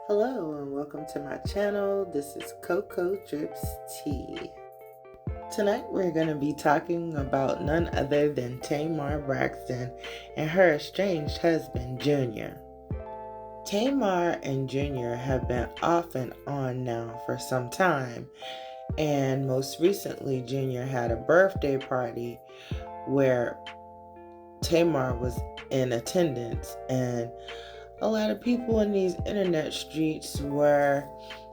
Hello and welcome to my channel. This is CocoDryps Tea. Tonight we're going to be talking about none other than Tamar Braxton and her estranged husband, Junior. Tamar and Junior have been off and on now for some time, and most recently Junior had a birthday party where Tamar was in attendance, and a lot of people in these internet streets were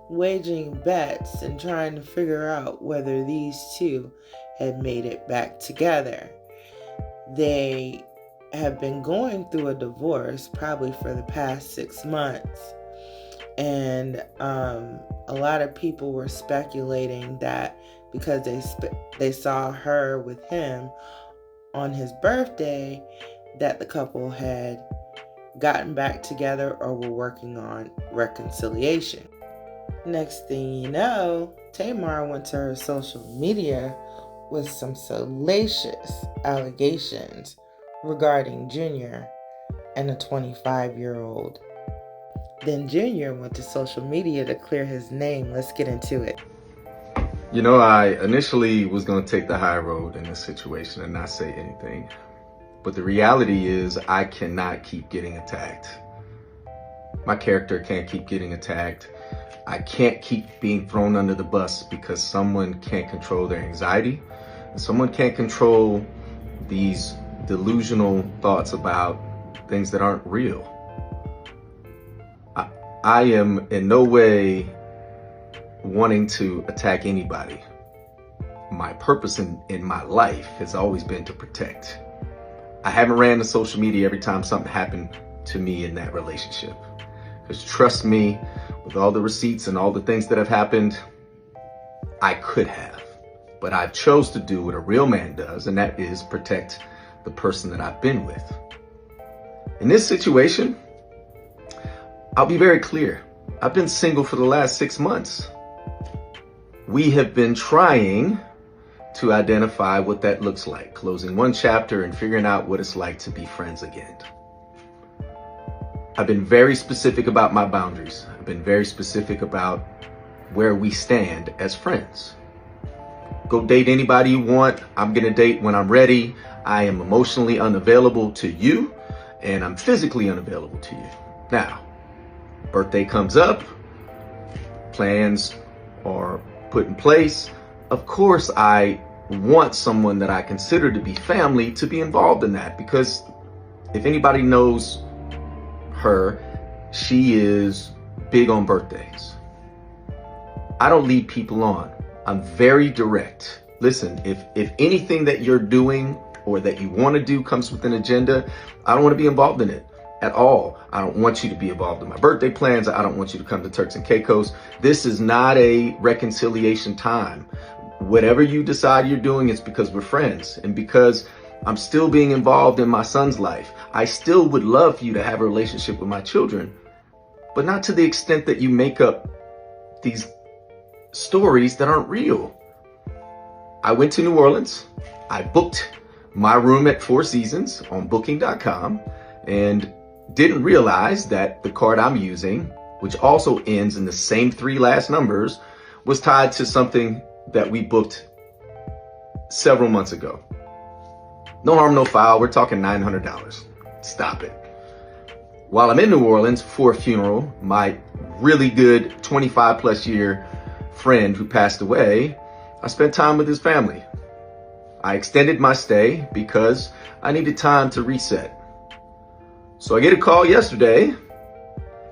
waging bets and trying to figure out whether these two had made it back together. They have been going through a divorce probably for the past 6 months, and a lot of people were speculating that because they saw her with him on his birthday, that the couple had gotten back together or were working on reconciliation. Next thing you know, Tamar went to her social media with some salacious allegations regarding Junior and a 25-year-old. Then Junior went to social media to clear his name. Let's get into it. You know, I initially was going to take the high road in this situation and not say anything. But the reality is I cannot keep getting attacked. My character can't keep getting attacked. I can't keep being thrown under the bus because someone can't control their anxiety. And someone can't control these delusional thoughts about things that aren't real. I am in no way wanting to attack anybody. My purpose in my life has always been to protect. I haven't ran to social media every time something happened to me in that relationship. Because trust me, with all the receipts and all the things that have happened, I could have. But I've chose to do what a real man does, and that is protect the person that I've been with. In this situation, I'll be very clear. I've been single for the last 6 months. We have been trying to identify what that looks like, closing one chapter and figuring out what it's like to be friends again. I've been very specific about my boundaries. I've been very specific about where we stand as friends. Go date anybody you want. I'm gonna date when I'm ready. I am emotionally unavailable to you, and I'm physically unavailable to you. Now, birthday comes up, plans are put in place. Of course, I want someone that I consider to be family to be involved in that, because if anybody knows her, she is big on birthdays. I don't lead people on. I'm very direct. Listen, if anything that you're doing or that you want to do comes with an agenda, I don't want to be involved in it at all. I don't want you to be involved in my birthday plans. I don't want you to come to Turks and Caicos. This is not a reconciliation time. Whatever you decide you're doing, it's because we're friends and because I'm still being involved in my son's life. I still would love for you to have a relationship with my children, but not to the extent that you make up these stories that aren't real. I went to New Orleans. I booked my room at Four Seasons on booking.com and didn't realize that the card I'm using, which also ends in the same 3 last numbers, was tied to something that we booked several months ago. No harm, no foul. We're talking $900. Stop it. While I'm in New Orleans for a funeral, my really good 25 plus year friend who passed away, I spent time with his family. I extended my stay because I needed time to reset. So I get a call yesterday.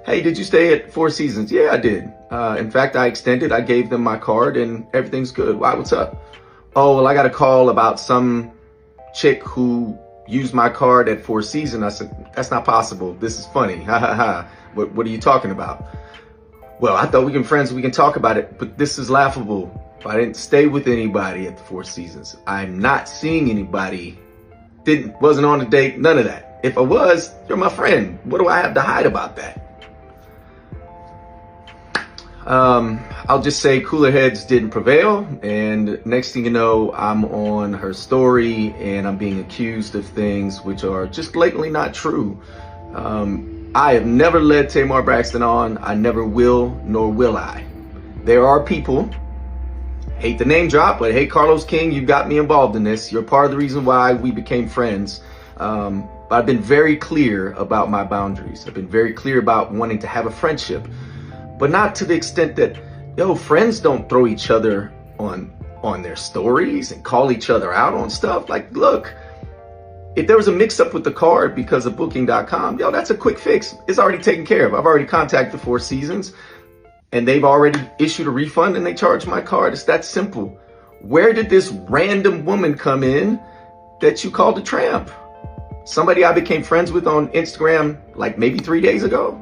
Hey, did you stay at Four Seasons? Yeah, I did. In fact, I extended. I gave them my card and everything's good. Why, what's up? Oh, well, I got a call about some chick who used my card at Four Seasons. I said, that's not possible. This is funny. Ha ha ha. What are you talking about? Well, I thought we can friends. We can talk about it, but this is laughable. I didn't stay with anybody at the Four Seasons. I'm not seeing anybody. Wasn't on a date. None of that. If I was, you're my friend. What do I have to hide about that? I'll just say cooler heads didn't prevail, and next thing you know, I'm on her story and I'm being accused of things which are just blatantly not true. I have never led Tamar Braxton on. I never will, nor will I. There are people, hate the name drop, but hey, Carlos King, you got me involved in this. You're part of the reason why we became friends. But I've been very clear about my boundaries. I've been very clear about wanting to have a friendship, but not to the extent that, friends don't throw each other on their stories and call each other out on stuff. Like, look, if there was a mix up with the card because of booking.com, that's a quick fix. It's already taken care of. I've already contacted the Four Seasons and they've already issued a refund and they charged my card. It's that simple. Where did this random woman come in that you called a tramp? Somebody I became friends with on Instagram like maybe 3 days ago?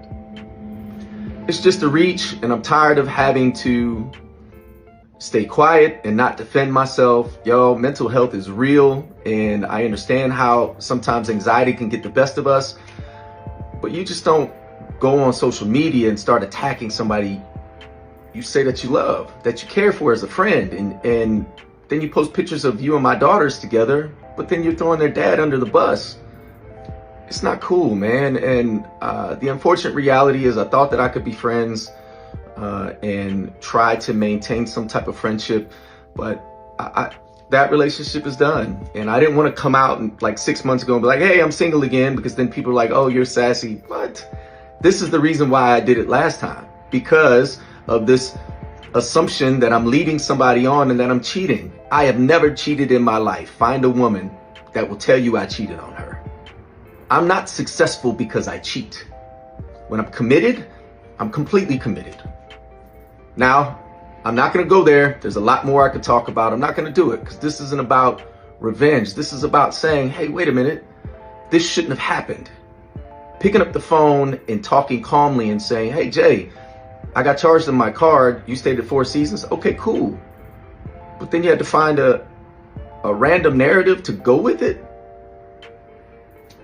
It's just a reach, and I'm tired of having to stay quiet and not defend myself. Mental health is real, and I understand how sometimes anxiety can get the best of us, but you just don't go on social media and start attacking somebody you say that you love, that you care for as a friend, and then you post pictures of you and my daughters together, but then you're throwing their dad under the bus. It's not cool, man. And the unfortunate reality is I thought that I could be friends and try to maintain some type of friendship, but that relationship is done. And I didn't want to come out and like 6 months ago and be like, hey, I'm single again, because then people are like, oh, you're sassy. What? This is the reason why I did it last time, because of this assumption that I'm leading somebody on and that I'm cheating. I have never cheated in my life. Find a woman that will tell you I cheated on her. I'm not successful because I cheat. When I'm committed, I'm completely committed. Now, I'm not going to go there. There's a lot more I could talk about. I'm not going to do it because this isn't about revenge. This is about saying, hey, wait a minute. This shouldn't have happened. Picking up the phone and talking calmly and saying, hey, Jay, I got charged on my card. You stayed at Four Seasons. Okay, cool. But then you had to find a random narrative to go with it.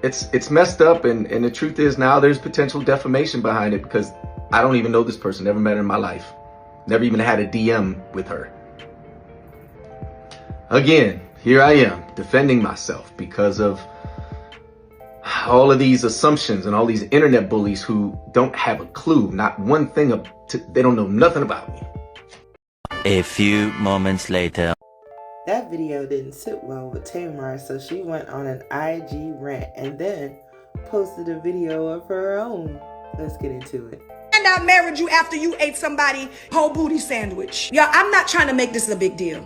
It's messed up, and the truth is now there's potential defamation behind it because I don't even know this person, never met her in my life, never even had a DM with her. Again, here I am defending myself because of all of these assumptions and all these internet bullies who don't have a clue, not one thing, they don't know nothing about me. A few moments later. That video didn't sit well with Tamar, so she went on an IG rant and then posted a video of her own. Let's get into it. And I married you after you ate somebody whole booty sandwich. Y'all, I'm not trying to make this a big deal.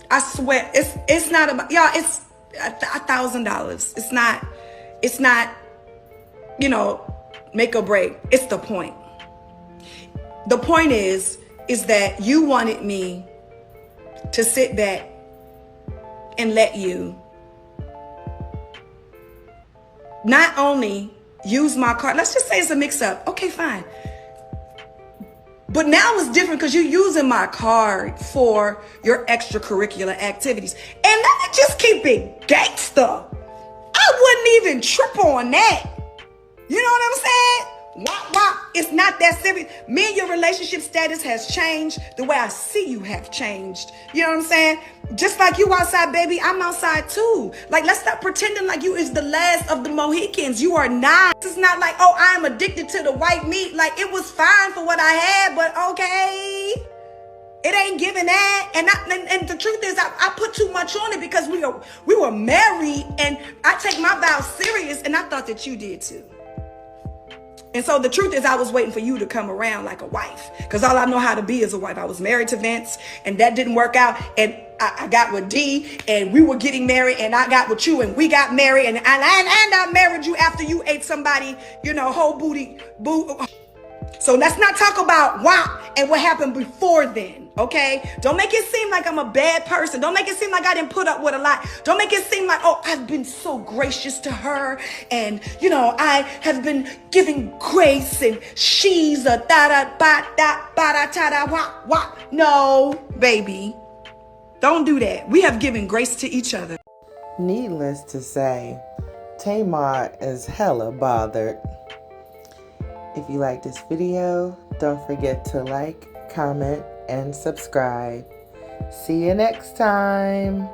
I swear, it's not about, y'all, it's $1,000. It's not, make or break. It's the point. The point is that you wanted me to sit back and let you not only use my card, let's just say it's a mix-up. Okay, fine. But now it's different because you're using my card for your extracurricular activities. And let me just keep it gangster. I wouldn't even trip on that. You know what I'm saying? Wop, wop. It's not that serious. Me and your relationship status has changed. The way I see you have changed. You know what I'm saying? Just like you outside, baby, I'm outside too. Like, let's stop pretending like you is the last of the Mohicans. You are not. This is not like, oh, I'm addicted to the white meat. Like, it was fine for what I had, but okay. It ain't giving that. And the truth is, I put too much on it because we were married, and I take my vows serious, and I thought that you did too. And so the truth is I was waiting for you to come around like a wife, because all I know how to be is a wife. I was married to Vince, and that didn't work out. And I got with D, and we were getting married, and I got with you, and we got married. And I married you after you ate somebody, whole booty. So let's not talk about WAP and what happened before then, okay? Don't make it seem like I'm a bad person. Don't make it seem like I didn't put up with a lot. Don't make it seem like, oh, I've been so gracious to her, and, I have been giving grace, and she's a da-da-ba-da-ba-da-ta-da wop. No, baby. Don't do that. We have given grace to each other. Needless to say, Tamar is hella bothered. If you like this video, don't forget to like, comment, and subscribe. See you next time.